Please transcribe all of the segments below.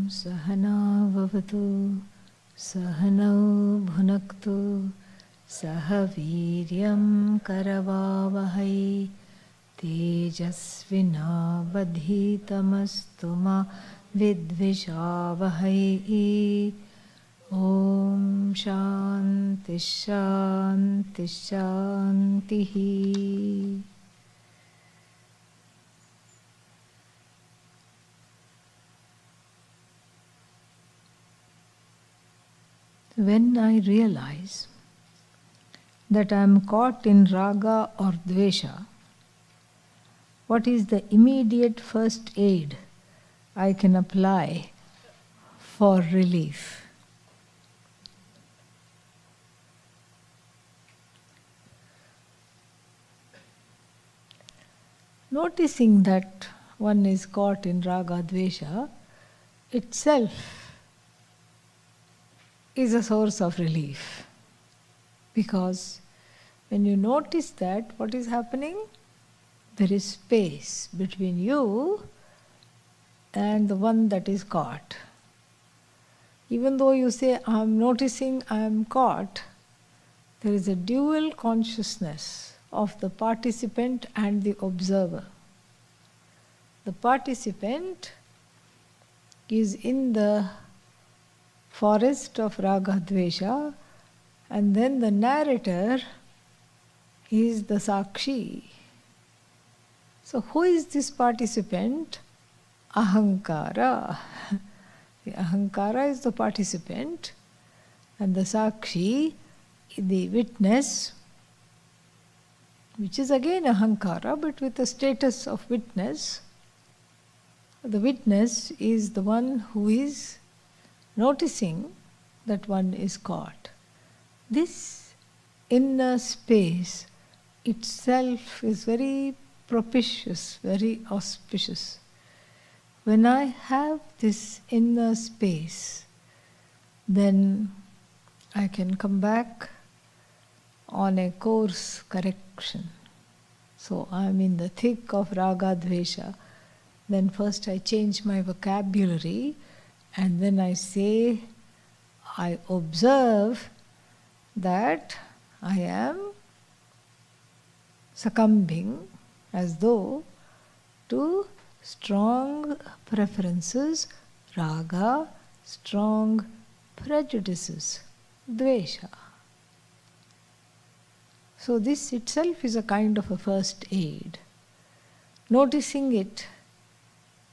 Sahana Vavatu Sahanau Bhunaktu Sahaviryam Karavavahai Tejasvinavadhitamastu ma vidvishavahai. Om Shanti Shanti Shanti. When I realize that I am caught in raga or dvesha, what is the immediate first aid I can apply for relief? Noticing that one is caught in raga dvesha itself is a source of relief. Because when you notice that, what is happening? There is space between you and the one that is caught. Even though you say, I am noticing I am caught, there is a dual consciousness of the participant and the observer. The participant is in the forest of raga dvesha, and then the narrator is the sakshi. So who is this participant? Ahankara. The ahankara is the participant, and the sakshi, the witness, which is again ahankara but with the status of witness. The witness is the one who is noticing that one is caught. This inner space itself is very propitious, very auspicious. When I have this inner space, then I can come back on a course correction. So I am in the thick of raga dvesha. Then first I change my vocabulary, and then I say, I observe that I am succumbing as though to strong preferences, raga, strong prejudices, dvesha. So this itself is a kind of a first aid. Noticing it,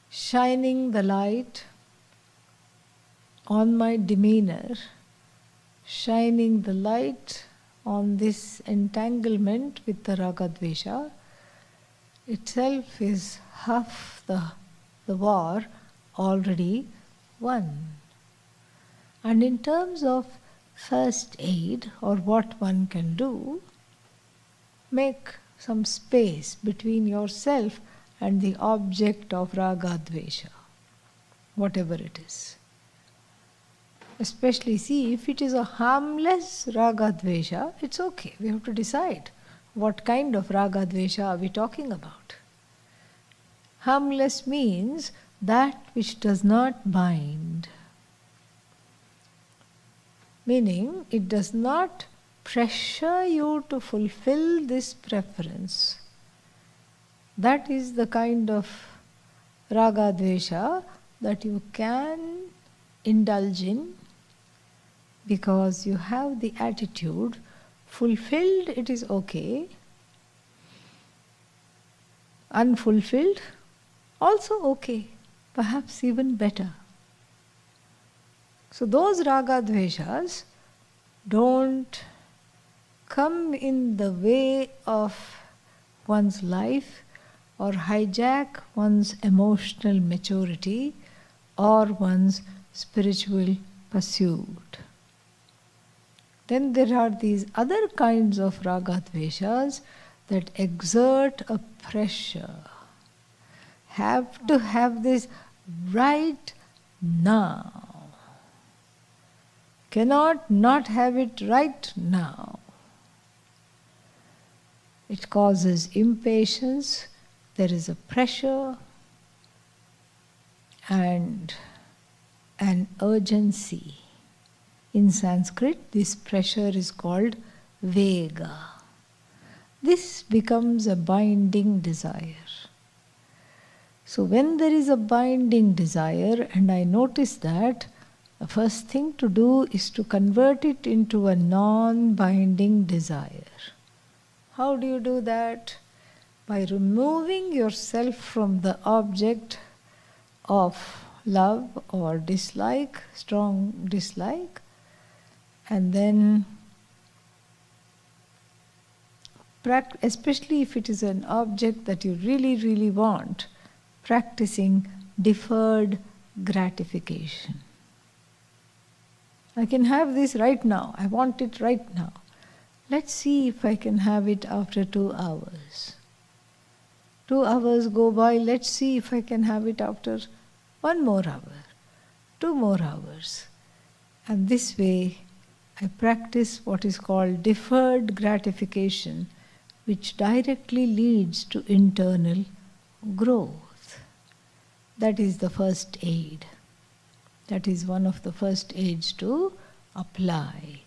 shining the light on my demeanor, shining the light on this entanglement with the raga dvesha, itself is half the war already won. And in terms of first aid, or what one can do, make some space between yourself and the object of raga dvesha, whatever it is. Especially, see, if it is a harmless raga dvesha, it's okay. We have to decide what kind of raga dvesha are we talking about. Harmless means that which does not bind. Meaning, it does not pressure you to fulfill this preference. That is the kind of raga dvesha that you can indulge in, because you have the attitude, fulfilled it is okay, unfulfilled also okay, perhaps even better. So those raga dveshas don't come in the way of one's life or hijack one's emotional maturity or one's spiritual pursuit. Then there are these other kinds of raga dveshas that exert a pressure. Have to have this right now. Cannot not have it right now. It causes impatience, there is a pressure, and an urgency. In Sanskrit, this pressure is called vega. This becomes a binding desire. So when there is a binding desire, and I notice that, the first thing to do is to convert it into a non-binding desire. How do you do that? By removing yourself from the object of love or dislike, strong dislike, and then especially if it is an object that you really, really want, practicing deferred gratification. I can have this right now. I want it right now. Let's see if I can have it after 2 hours. 2 hours go by, let's see if I can have it after 1 more hour, 2 more hours. And this way, I practice what is called deferred gratification, which directly leads to internal growth. That is the first aid. That is one of the first aids to apply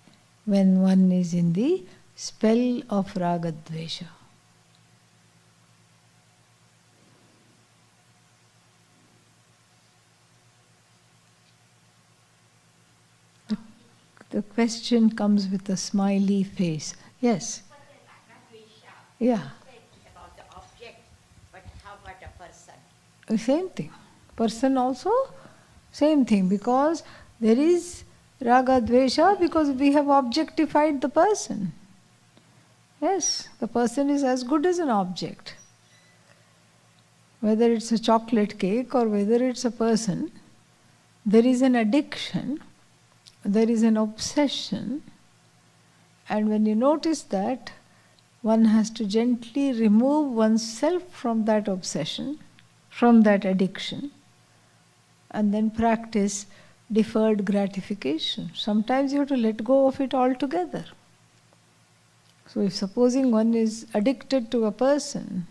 when one is in the spell of ragadvesha. The question comes with a smiley face. Yes? Yeah. About the object, but how about a person? Same thing. Person also, same thing, because there is raga dvesha because we have objectified the person. Yes, the person is as good as an object. Whether it's a chocolate cake or whether it's a person, there is an addiction, there is an obsession, and when you notice that, one has to gently remove oneself from that obsession, from that addiction, and then practice deferred gratification. Sometimes you have to let go of it altogether. So if supposing one is addicted to a person,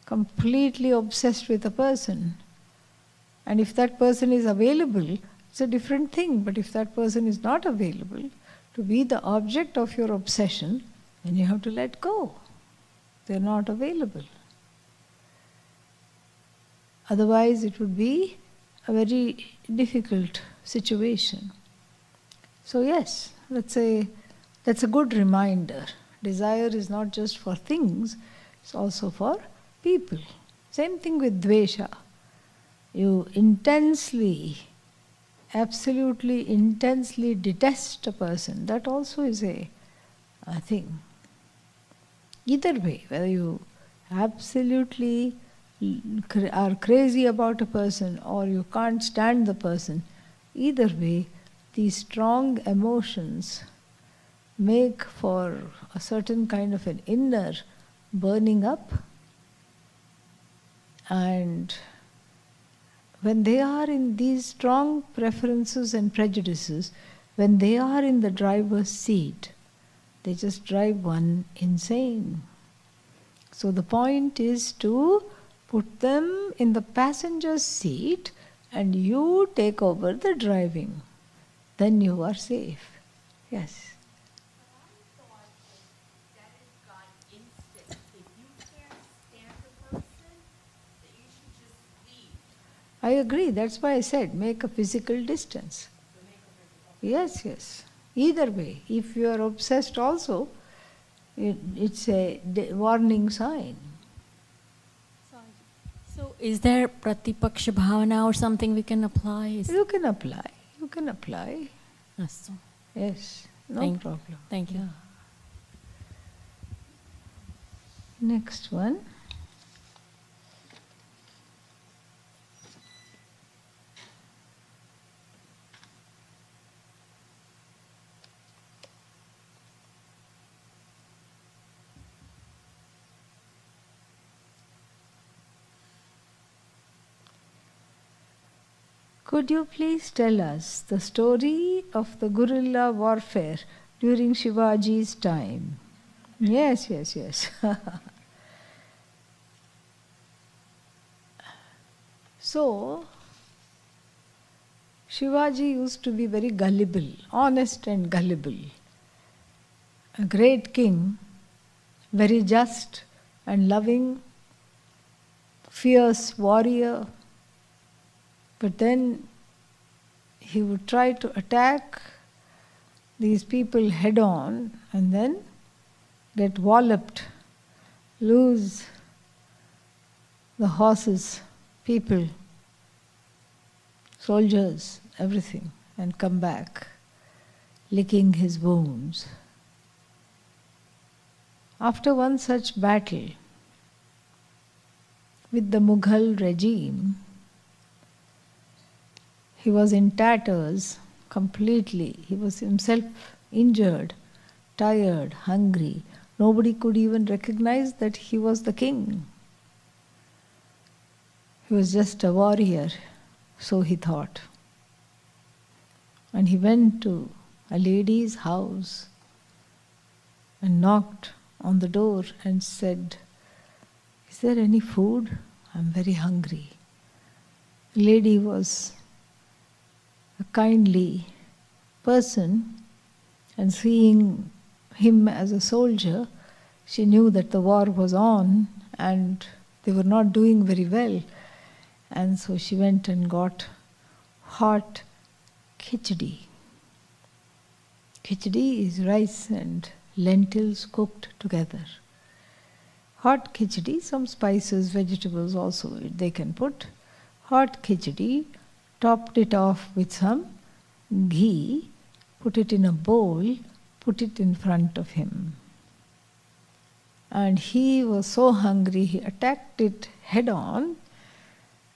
completely obsessed with a person, and if that person is available, it's a different thing. But if that person is not available to be the object of your obsession, then you have to let go. They're not available. Otherwise, it would be a very difficult situation. So yes, that's a good reminder. Desire is not just for things, it's also for people. Same thing with dvesha. You intensely, absolutely intensely detest a person. That also is a thing. Either way, whether you absolutely are crazy about a person or you can't stand the person, either way, these strong emotions make for a certain kind of an inner burning up. And when they are in these strong preferences and prejudices, when they are in the driver's seat, they just drive one insane. So the point is to put them in the passenger's seat and you take over the driving. Then you are safe. Yes. I thought that is God's instinct. If you can't stand a person, that you should just leave. I agree. That's why I said make a physical distance. Yes, yes. Either way, if you are obsessed also, it's a warning sign. So is there Pratipaksha Bhavana or something we can apply? You can apply. You can apply. Astu. Yes, no Thank- problem. Thank you. Yeah. Next one. Could you please tell us the story of the guerrilla warfare during Shivaji's time? Yes, yes, yes. So, Shivaji used to be very gullible, honest and gullible. A great king, very just and loving, fierce warrior. But then he would try to attack these people head on and then get walloped, lose the horses, people, soldiers, everything, and come back, licking his wounds. After one such battle with the Mughal regime, he was in tatters completely. He was himself injured, tired, hungry. Nobody could even recognize that he was the king. He was just a warrior, so he thought. And he went to a lady's house and knocked on the door and said, "Is there any food? I'm very hungry." The lady was a kindly person, and seeing him as a soldier, she knew that the war was on and they were not doing very well. And so she went and got hot khichdi. Khichdi is rice and lentils cooked together. Hot khichdi, some spices, vegetables also they can put. Hot khichdi, topped it off with some ghee, put it in a bowl, put it in front of him. And he was so hungry, he attacked it head on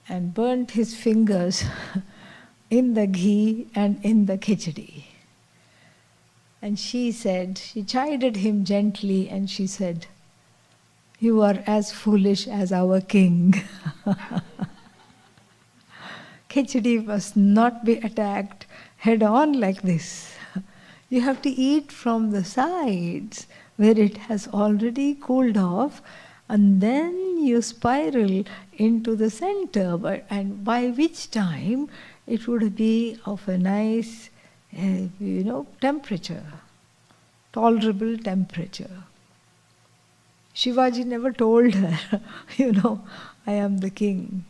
and burnt his fingers in the ghee and in the khichdi. And she chided him gently and she said, "You are as foolish as our king." Khichdi must not be attacked head on like this. You have to eat from the sides where it has already cooled off, and then you spiral into the center, and by which time it would be of a nice, temperature, tolerable temperature. Shivaji never told her, "I am the king."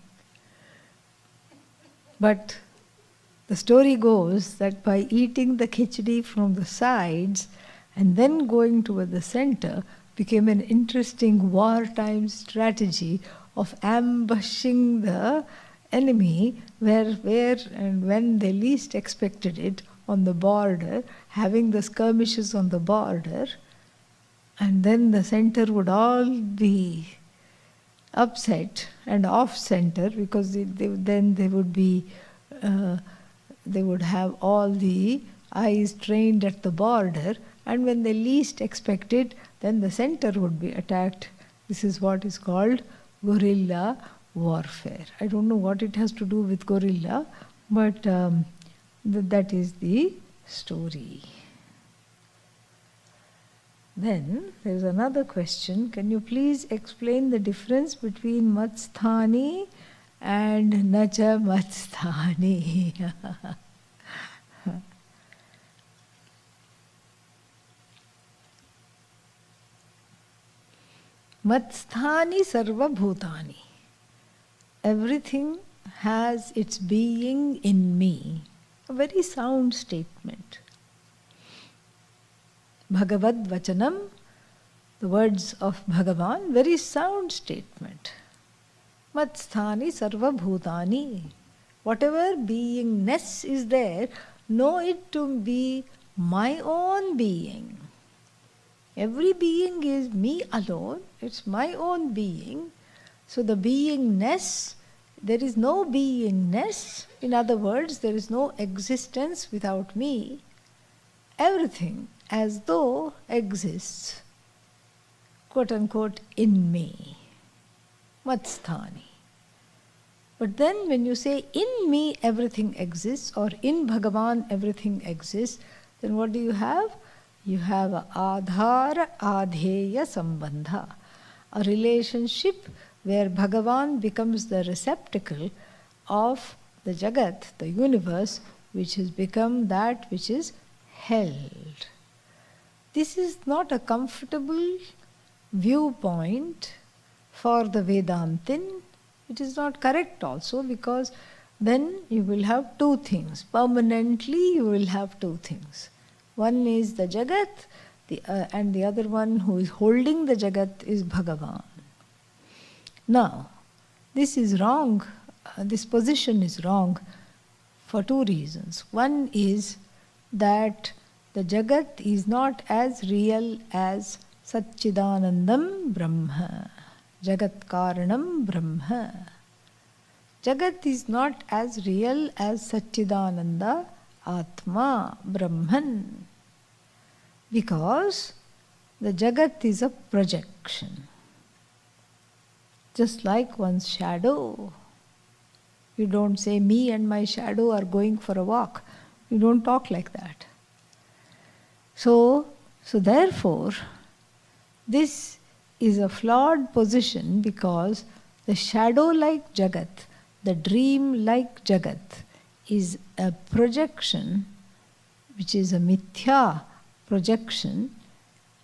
But the story goes that by eating the khichdi from the sides and then going toward the center became an interesting wartime strategy of ambushing the enemy where and when they least expected it, on the border, having the skirmishes on the border, and then the center would all be upset and off center because then they would have all the eyes trained at the border, and when they least expected, then the center would be attacked. This is what is called guerrilla warfare. I don't know what it has to do with guerrilla, but that is the story. Then there is another question. Can you please explain the difference between matsthani and nacha matsthani? Matsthani sarva bhutani. Everything has its being in me. A very sound statement. Bhagavad Vachanam, the words of Bhagavan, very sound statement. Matsthani sarva bhutani. Whatever beingness is there, know it to be my own being. Every being is me alone, it's my own being. So the beingness, there is no beingness. In other words, there is no existence without me. Everything as though exists, quote unquote, in me. Matsthani. But then when you say in me everything exists, or in Bhagavan everything exists, then what do you have? You have a adhara adheya sambandha, a relationship where Bhagavan becomes the receptacle of the Jagat, the universe, which has become that which is held. This is not a comfortable viewpoint for the Vedantin. It is not correct also, because then you will have two things. Permanently you will have two things. One is the Jagat, and the other one who is holding the Jagat is Bhagavan. Now, this is wrong. This position is wrong for two reasons. One is that the Jagat is not as real as Satchidanandam Brahma, Jagat Karanam Brahma. Jagat is not as real as Satchidananda Atma Brahman, because the Jagat is a projection. Just like one's shadow. You don't say, me and my shadow are going for a walk. You don't talk like that. So therefore, this is a flawed position, because the shadow-like Jagat, the dream-like Jagat, is a projection, which is a mithya projection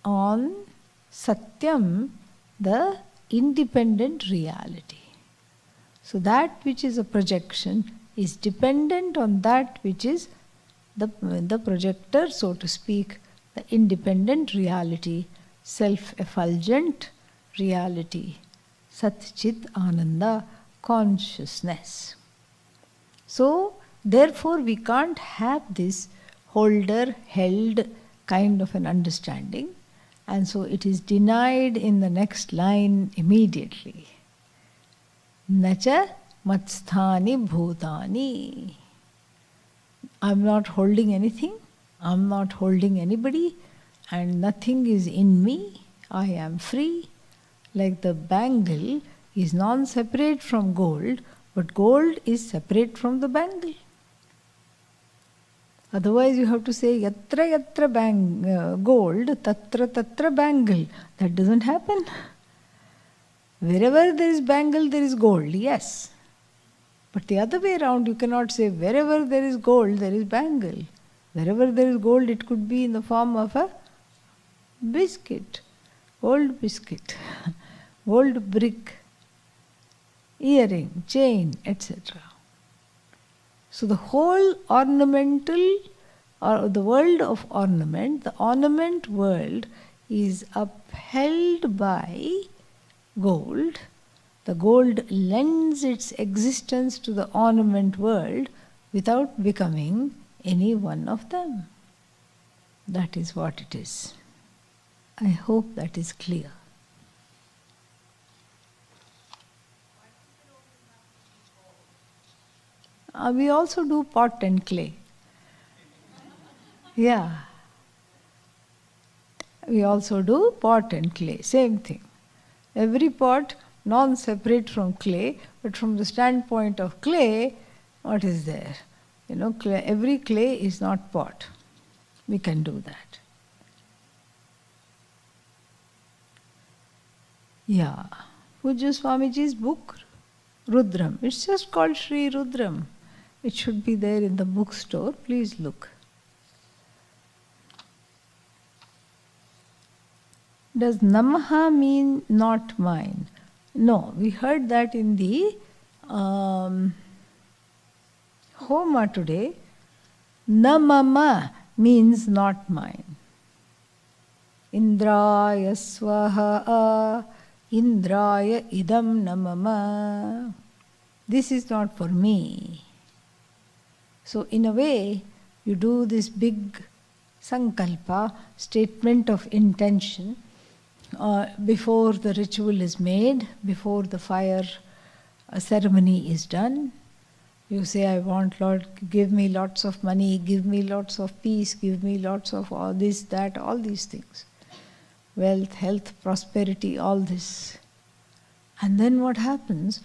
on Satyam, the independent reality. So that which is a projection is dependent on that which is the projector, so to speak, the independent reality, self-effulgent reality, Sat Chit Ananda consciousness. So therefore we can't have this holder-held kind of an understanding, and so it is denied in the next line immediately. Nacha matsthani bhutani. I'm not holding anything, I'm not holding anybody, and nothing is in me. I am free. Like the bangle is non-separate from gold, but gold is separate from the bangle. Otherwise you have to say yatra yatra gold, tatra tatra bangle. That doesn't happen. Wherever there is bangle, there is gold, yes. But the other way around, you cannot say wherever there is gold, there is bangle. Wherever there is gold, it could be in the form of a biscuit, gold biscuit, gold brick, earring, chain, etc. So the whole ornamental, or the world of ornament, the ornament world is upheld by gold. The gold lends its existence to the ornament world without becoming any one of them. That is what it is. I hope that is clear. We also do pot and clay. Yeah. We also do pot and clay, same thing. Every pot non-separate from clay, but from the standpoint of clay, what is there? Every clay is not pot. We can do that. Yeah. Pujya Swamiji's book, Rudram. It's just called Sri Rudram. It should be there in the bookstore. Please look. Does Namaha mean not mine? No, we heard that in the Homa today. Namama means not mine. Indraya swaha, Indraya idam namama. This is not for me. So in a way, you do this big sankalpa, statement of intention, before the ritual is made, before the fire ceremony is done. You say, I want, Lord, give me lots of money, give me lots of peace, give me lots of all this, that, all these things. Wealth, health, prosperity, all this. And then what happens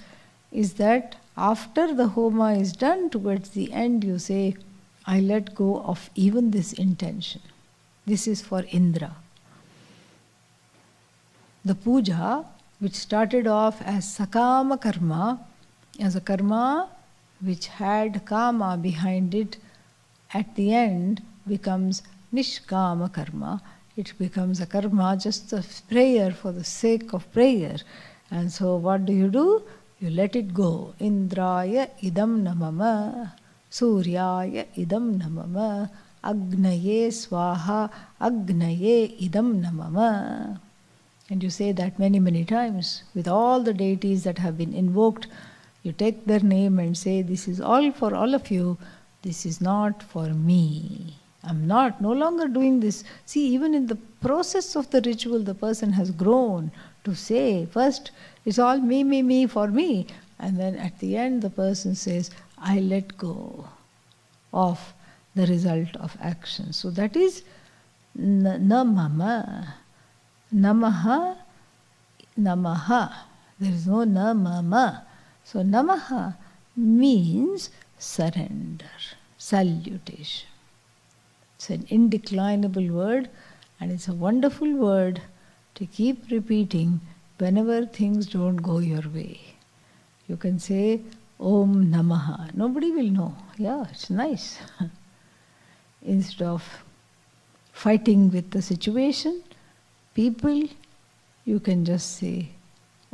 is that after the homa is done, towards the end you say, I let go of even this intention. This is for Indra. The puja, which started off as sakama karma, as a karma which had kama behind it, at the end becomes nishkama karma. It becomes a karma, just a prayer for the sake of prayer. And so what do? You let it go. Indraya idam namama, Suryaya idam namama, Agnaye swaha, Agnaye idam namama. And you say that many, many times with all the deities that have been invoked. You take their name and say, this is all for all of you, this is not for me. I'm no longer doing this. See, even in the process of the ritual, the person has grown to say, first, it's all me, for me. And then at the end, the person says, I let go of the result of action. So that is namama. Namaha, namaha. There is no namama. So namaha means surrender, salutation. It's an indeclinable word, and it's a wonderful word to keep repeating whenever things don't go your way. You can say Om Namaha. Nobody will know. Yeah, it's nice. Instead of fighting with the situation, people, you can just say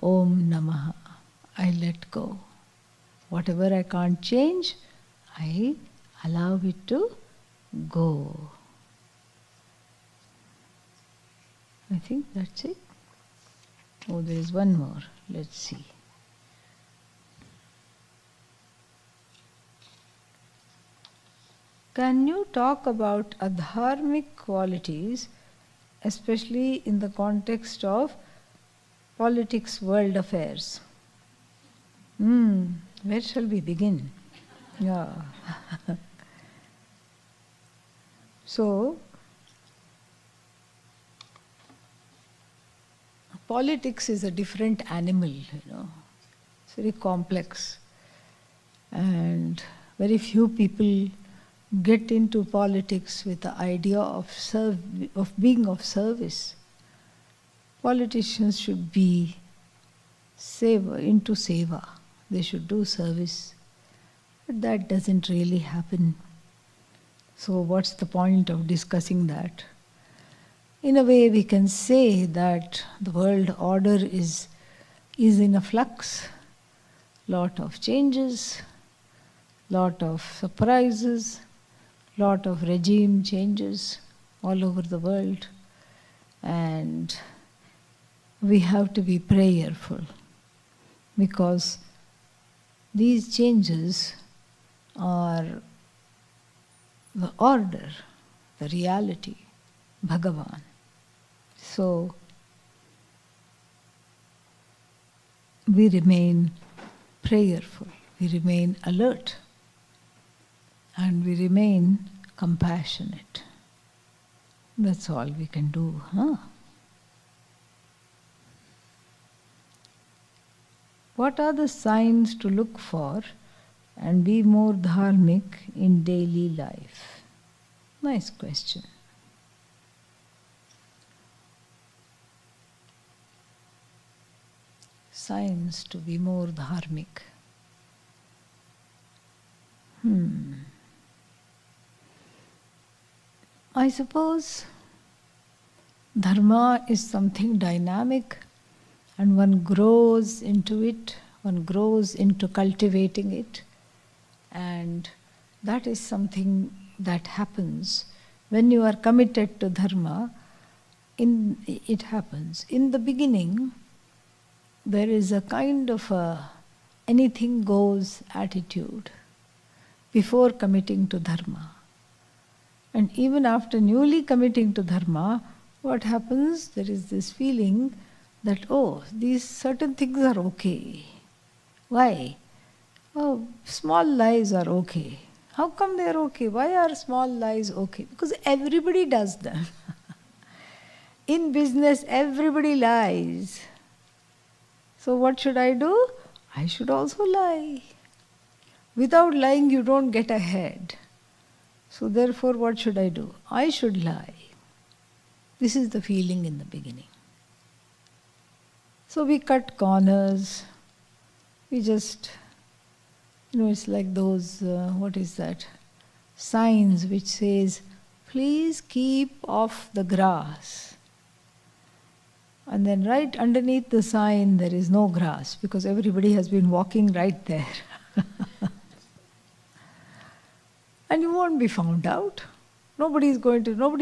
Om Namaha. I let go. Whatever I can't change, I allow it to go. I think that's it. Oh, there is one more. Let's see. Can you talk about adharmic qualities, especially in the context of politics, world affairs? Where shall we begin? Yeah. So, politics is a different animal, It's very complex. And very few people get into politics with the idea of being of service. Politicians should be into seva. They should do service. But that doesn't really happen. So what's the point of discussing that? In a way, we can say that the world order is in a flux. Lot of changes, lot of surprises, lot of regime changes all over the world. And we have to be prayerful, because these changes are the order, the reality, Bhagavan. So we remain prayerful, we remain alert, and we remain compassionate. That's all we can do, huh? What are the signs to look for and be more dharmic in daily life? Nice question. Signs to be more dharmic. I suppose dharma is something dynamic, and one grows into it, one grows into cultivating it, and that is something that happens when you are committed to dharma. It happens. In the beginning, there is a kind of anything goes attitude before committing to dharma. And even after newly committing to dharma, what happens? There is this feeling that, these certain things are okay. Why? Oh, small lies are okay. How come they are okay? Why are small lies okay? Because everybody does them. In business, everybody lies. So what should I do? I should also lie. Without lying, you don't get ahead. So therefore, what should I do? I should lie. This is the feeling in the beginning. So we cut corners. We just It's like those, what is that? Signs which says, please keep off the grass. And then right underneath the sign there is no grass because everybody has been walking right there. And you won't be found out. Nobody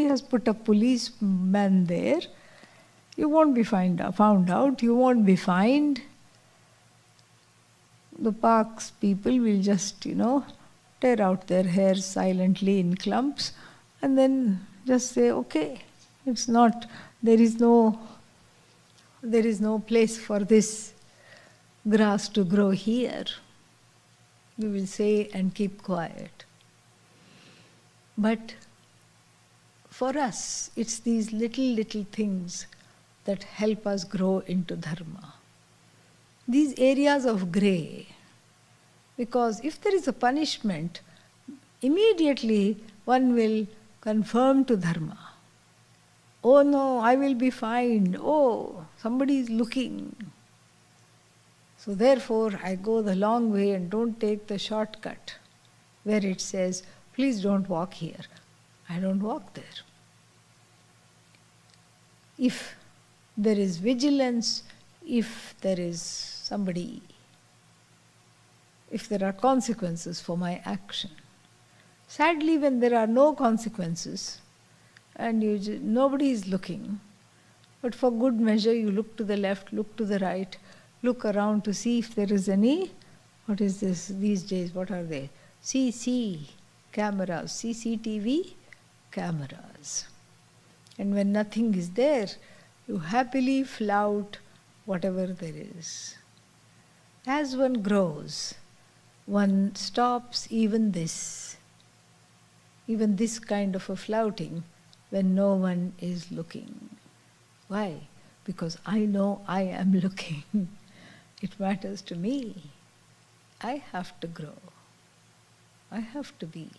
has put a policeman there. You won't be found out, you won't be fined. The parks people will just, tear out their hair silently in clumps and then just say, okay, there is no place for this grass to grow here. We will say and keep quiet. But for us, it's these little things that help us grow into dharma. These areas of grey. Because if there is a punishment, immediately one will conform to dharma. Oh no, I will be fined. Oh, somebody is looking. So therefore, I go the long way and don't take the shortcut where it says, please don't walk here. I don't walk there. If there is vigilance, if there are consequences for my action. Sadly, when there are no consequences and nobody is looking, but for good measure you look to the left, look to the right, look around to see if there is any, what is this these days, what are they? CCTV cameras. And when nothing is there, you happily flout whatever there is. As one grows, one stops even this kind of a flouting when no one is looking. Why? Because I know I am looking. It matters to me. I have to grow. I have to be.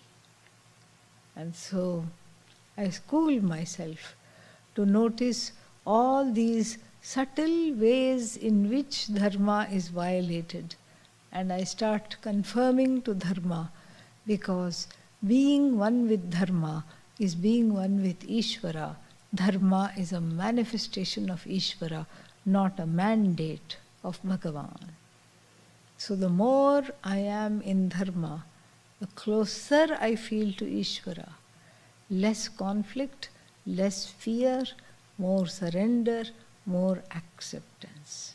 And so I school myself to notice all these subtle ways in which dharma is violated. And I start confirming to dharma, because being one with dharma is being one with Ishvara. Dharma is a manifestation of Ishvara, not a mandate of Bhagavan. So the more I am in dharma, the closer I feel to Ishvara. Less conflict, less fear, more surrender, more acceptance.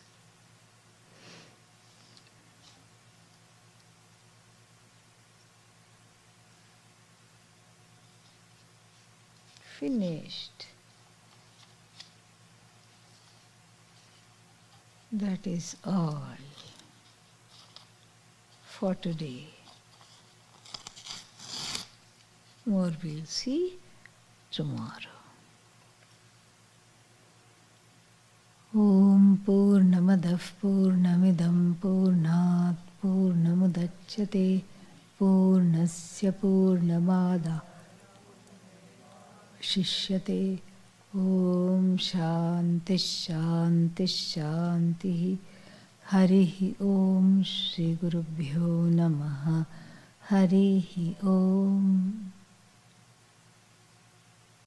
Finished. That is all for today. More we'll see tomorrow. Om Purnamadah Purnamidam Purnat Purnamudachyate Purnasya Purnamada Shishyate. Om Shanti Shanti Shanti. Harihi Om Shri Gurubhyo Namaha. Harihi Om.